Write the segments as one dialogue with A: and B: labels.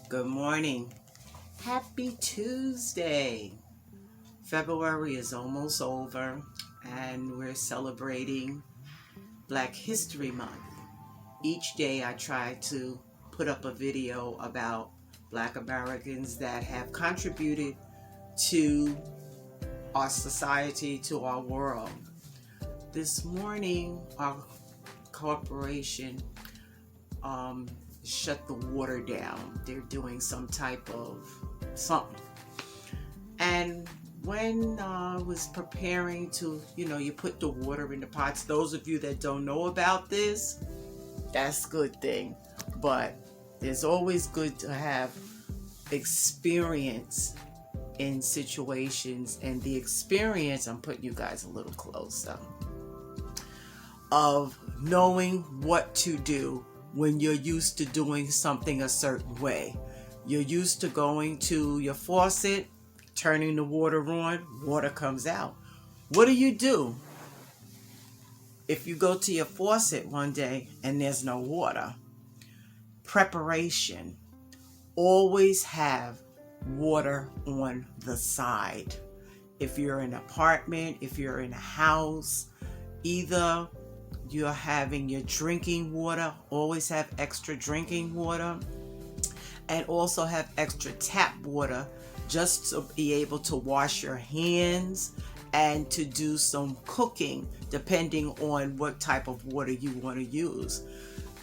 A: Good morning. Happy Tuesday. February is almost over and we're celebrating Black History Month. Each day I try to put up a video about Black Americans that have contributed to our society, to our world. This morning, our corporation shut the water down. They're doing some type of something. And when I was preparing to, you put the water in the pots. Those of you that don't know about this, that's a good thing. But it's always good to have experience in situations. And the experience, I'm putting you guys a little closer, of knowing what to do when you're used to doing something a certain way. You're used to going to your faucet, turning the water on, water comes out. What do? If you go to your faucet one day and there's no water? Preparation. Always have water on the side. If you're in an apartment, if you're in a house, either you're having your drinking water, always have extra drinking water, and also have extra tap water just to be able to wash your hands and to do some cooking, depending on what type of water you want to use.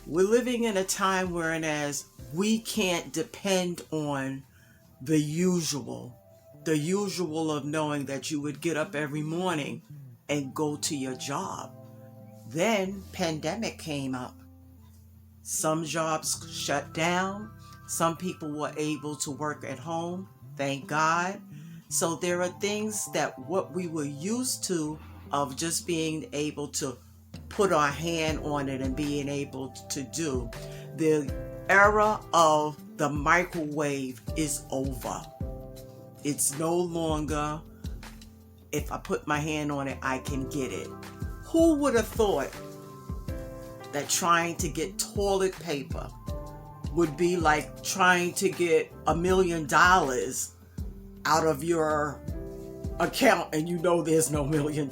A: We're living in a time whereas we can't depend on the usual of knowing that you would get up every morning and go to your job. Then pandemic came up. Some jobs shut down. Some people were able to work at home, thank God. So there are things that what we were used to, of just being able to put our hand on it and being able to do. The era of the microwave is over. It's no longer, if I put my hand on it, I can get it. Who would have thought that trying to get toilet paper would be like trying to get $1 million out of your account and there's no $1 million?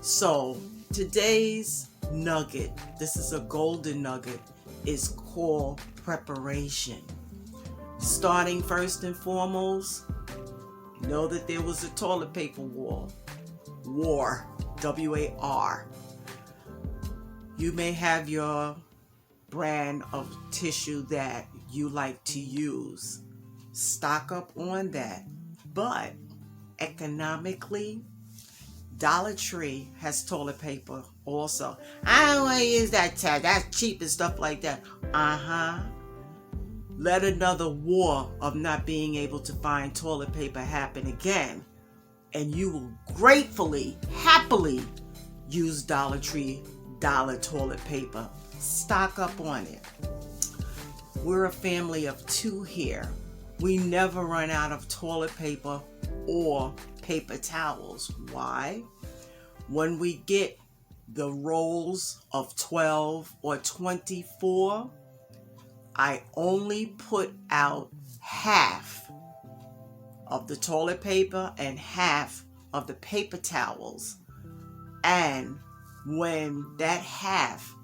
A: So today's nugget, this is a golden nugget, is called preparation. Starting first and foremost, know that there was a toilet paper war, W-A-R. You may have your brand of tissue that you like to use. Stock up on that. But economically, Dollar Tree has toilet paper also. I don't want to use that tag. That's cheap and stuff like that. Let another war of not being able to find toilet paper happen again, and you will gratefully, happily use Dollar Tree dollar toilet paper. Stock up on it. We're a family of 2 here. We never run out of toilet paper or paper towels. Why? When we get the rolls of 12 or 24, I only put out half of the toilet paper and half of the paper towels. And when that half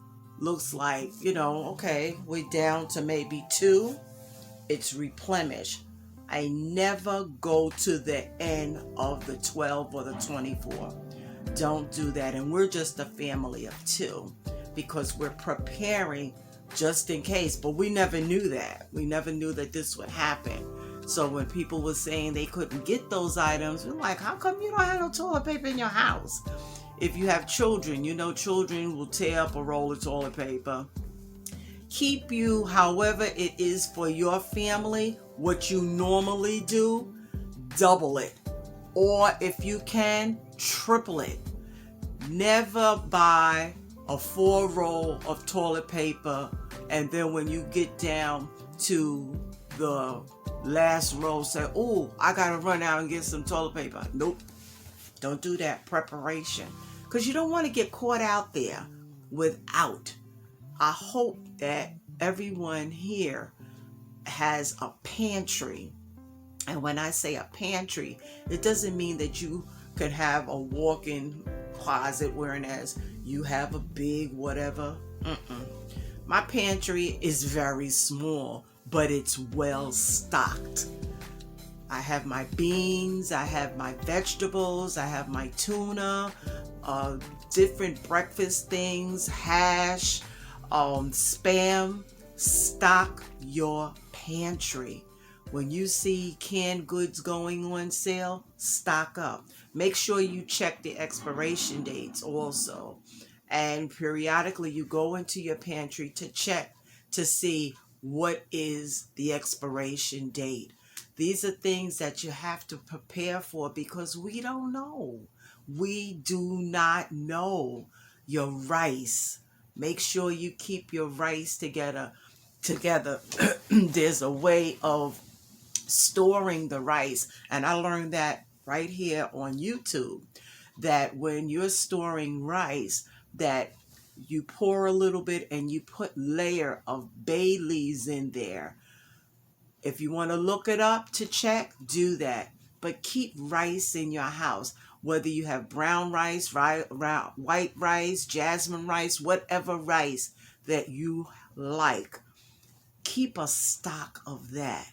A: looks like, okay, we're down to maybe 2, it's replenished. I never go to the end of the 12 or the 24. Don't do that. And we're just a family of 2 because we're preparing just in case. But we never knew that. We never knew that this would happen. So when people were saying they couldn't get those items, we're like, how come you don't have no toilet paper in your house? If you have children, children will tear up a roll of toilet paper. Keep you, however it is for your family, what you normally do, double it. Or if you can, triple it. Never buy a 4 roll of toilet paper and then when you get down to the last roll say, oh, I gotta run out and get some toilet paper. Nope. Don't do that. Preparation. Because you don't want to get caught out there without. I hope that everyone here has a pantry. And when I say a pantry, it doesn't mean that you could have a walk-in closet whereas you have a big whatever. Mm-mm. My pantry is very small, but it's well stocked. I have my beans, I have my vegetables, I have my tuna, uh, different breakfast things, hash, spam. Stock your pantry. When you see canned goods going on sale, stock up. Make sure you check the expiration dates also. And periodically you go into your pantry to check to see what is the expiration date. These are things that you have to prepare for because we don't know. We do not know. Your rice. Make sure you keep your rice together. There's a way of storing the rice, and I learned that right here on YouTube, that when you're storing rice, that you pour a little bit and you put layer of bay leaves in there. If you want to look it up to check, do that. But keep rice in your house, whether you have brown rice, white rice, jasmine rice, whatever rice that you like. Keep a stock of that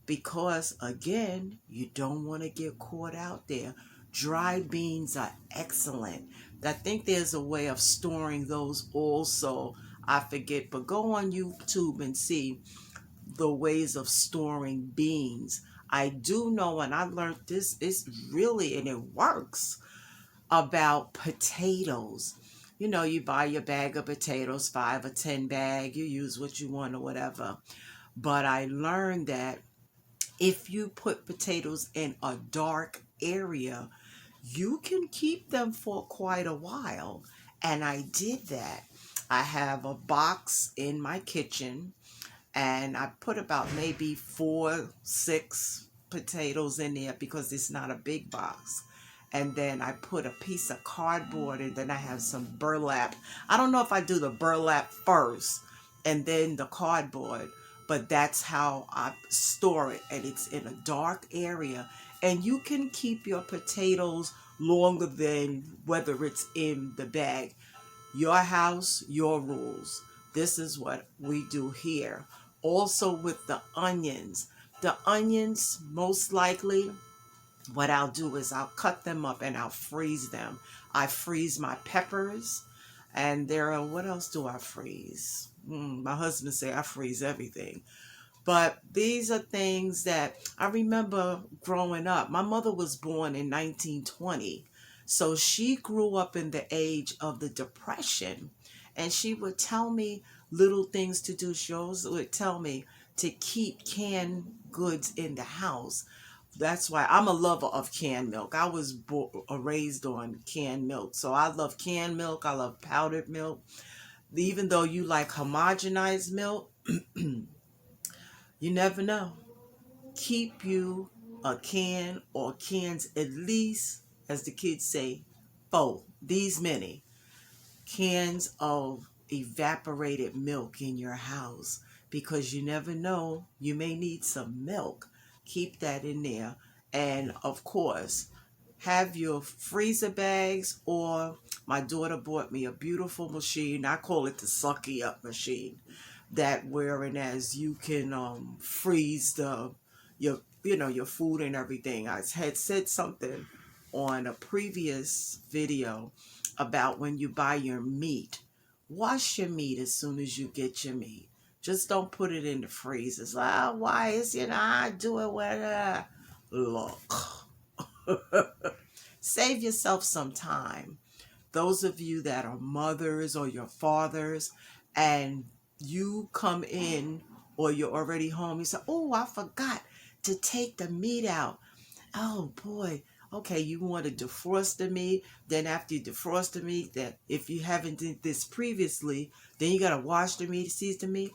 A: because, again, you don't want to get caught out there. Dried beans are excellent. I think there's a way of storing those also. I forget, but go on YouTube and see the ways of storing beans. I do know, and I learned this is really, and it works, about potatoes. You know, you buy your bag of potatoes, 5 or 10 bag, you use what you want or whatever. But I learned that if you put potatoes in a dark area, you can keep them for quite a while. And I did that. I have a box in my kitchen and I put about maybe 4, 6 potatoes in there because it's not a big box. And then I put a piece of cardboard and then I have some burlap. I don't know if I do the burlap first and then the cardboard, but that's how I store it. And it's in a dark area. And you can keep your potatoes longer than whether it's in the bag. Your house, your rules. This is what we do here. Also with the onions. The onions, most likely, what I'll do is I'll cut them up and I'll freeze them. I freeze my peppers. And there are, what else do I freeze? My husband say I freeze everything. But these are things that I remember growing up. My mother was born in 1920. So she grew up in the age of the Depression. And she would tell me little things to do. She always would tell me to keep canned goods in the house. That's why I'm a lover of canned milk. I was raised on canned milk. So I love canned milk. I love powdered milk. Even though you like homogenized milk, you never know. Keep you a can or cans at least, as the kids say, 4, these many cans of evaporated milk in your house because you never know, you may need some milk. Keep that in there. And of course, have your freezer bags, or my daughter bought me a beautiful machine. I call it the sucky up machine, that whereas you can freeze your food and everything. I had said something on a previous video about when you buy your meat. Wash your meat as soon as you get your meat. Just don't put it in the freezer. It's like, oh, why is, I do it with look. Save yourself some time. Those of you that are mothers or your fathers and you come in or you're already home, you say, oh, I forgot to take the meat out. Oh boy. Okay, you want to defrost the meat. Then after you defrost the meat, that if you haven't did this previously, then you got to wash the meat, season the meat.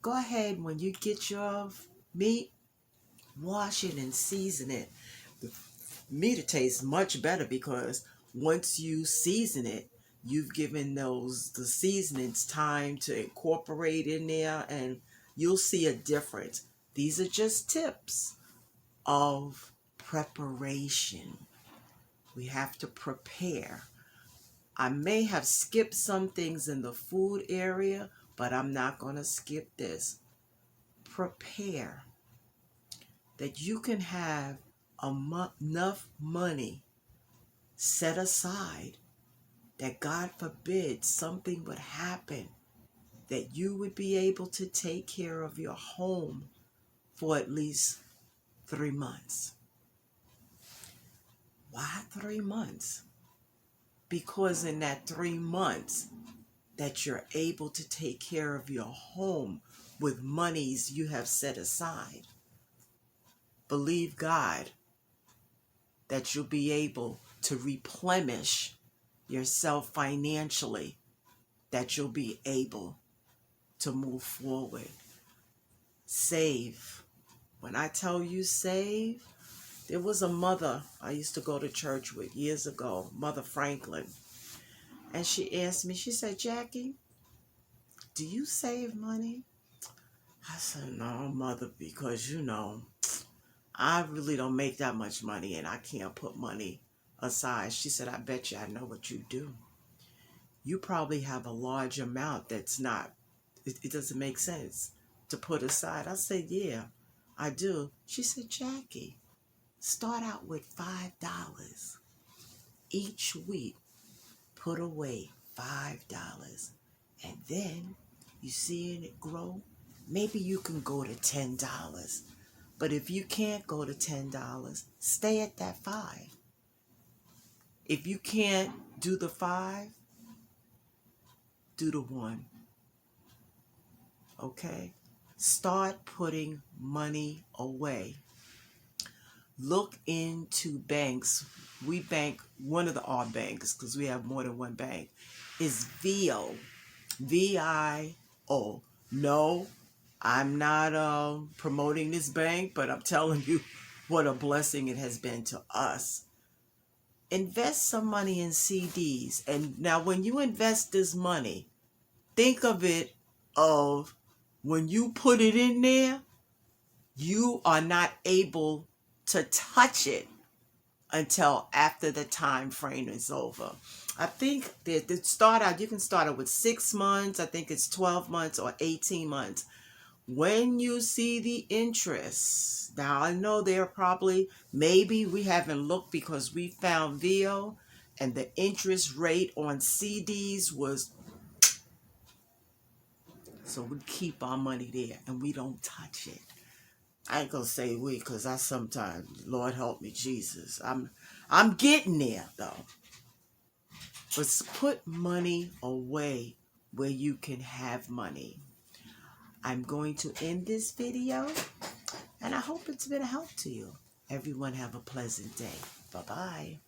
A: Go ahead, when you get your meat, wash it and season it. The meat tastes much better because once you season it, you've given the seasonings time to incorporate in there, and you'll see a difference. These are just tips of preparation. We have to prepare. I may have skipped some things in the food area, but I'm not going to skip this. Prepare that you can have enough money set aside that God forbid something would happen, that you would be able to take care of your home for at least 3 months. Why 3 months? Because in that 3 months that you're able to take care of your home with monies you have set aside, believe God that you'll be able to replenish yourself financially, that you'll be able to move forward. Save. When I tell you save, there was a mother I used to go to church with years ago, Mother Franklin. And she asked me, she said, Jackie, do you save money? I said, no, Mother, because I really don't make that much money and I can't put money aside. She said, I bet you I know what you do. You probably have a large amount that's not, it doesn't make sense to put aside. I said, yeah, I do. She said, Jackie, start out with $5 each week. Put away $5. And then you seeing it grow, maybe you can go to $10. But if you can't go to $10, stay at that 5. If you can't do the 5, do the 1. Okay? Start putting money away. Look into banks. We bank, one of our banks, because we have more than one bank, is VIO. VIO. No, I'm not promoting this bank, but I'm telling you what a blessing it has been to us. Invest some money in CDs. And now when you invest this money, think of it of when you put it in there, you are not able to touch it until after the time frame is over. I think that you can start out with 6 months. I think it's 12 months or 18 months. When you see the interest, now I know they're probably, maybe we haven't looked because we found VIO and the interest rate on CDs was, so we keep our money there and we don't touch it. I ain't gonna say we, because I sometimes, Lord help me, Jesus. I'm getting there though. But put money away where you can have money. I'm going to end this video, and I hope it's been a help to you. Everyone have a pleasant day. Bye-bye.